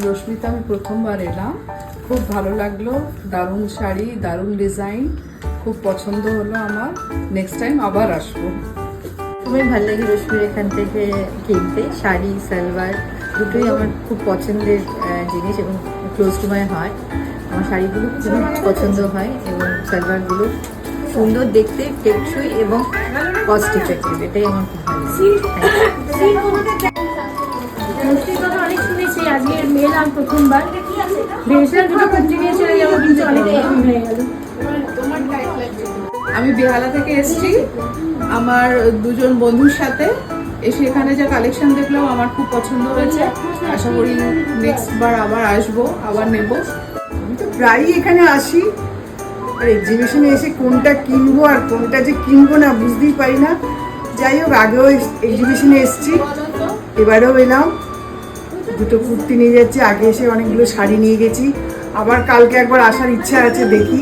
রশ্মিতা আমি প্রথমবার এলাম, খুব ভালো লাগলো, দারুণ শাড়ি, দারুণ ডিজাইন, খুব পছন্দ হলো আমার। নেক্সট টাইম আবার আসবো। খুবই ভালো লাগে রশ্মির এখান থেকে কিনতে। শাড়ি সালোয়ার দুটোই আমার খুব পছন্দের জিনিস এবং ক্লোজ টু মাই হার্ট। আমার শাড়িগুলো খুবই পছন্দ হয় এবং সালোয়ারগুলো সুন্দর দেখতে, টেকসই এবং কস্ট ইফেক্টিভ। এটাই আমার খুব ভালো লাগে। রশ্মির কথা অনেক শুনেছি, আজকে এলাম প্রথমবার। ভেবেছিলাম দুটো কুর্তি নিয়ে চলে যাবো, কিন্তু অনেক দেরি হয়ে গেল। আমি বেহালা থেকে এসেছি আমার দুজন বন্ধুর সাথে। এসে এখানে যা কালেকশন দেখলাম আমার খুব পছন্দ হয়েছে। আশা করি নেক্সট বার আবার আসবো, আবার নেব। আমি তো প্রায়ই এখানে আসি, আর এক্সিবিশনে এসে কোনটা কিনবো আর কোনটা যে কিনবো না বুঝতেই পারি না। যাই হোক, আগেও এক্সিবিশনে এসেছি, এবারেও এলাম। দুটো কুর্তি নিয়ে যাচ্ছি, আগে এসে অনেকগুলো শাড়ি নিয়ে গেছি, আবার কালকে একবার আসার ইচ্ছা আছে, দেখি।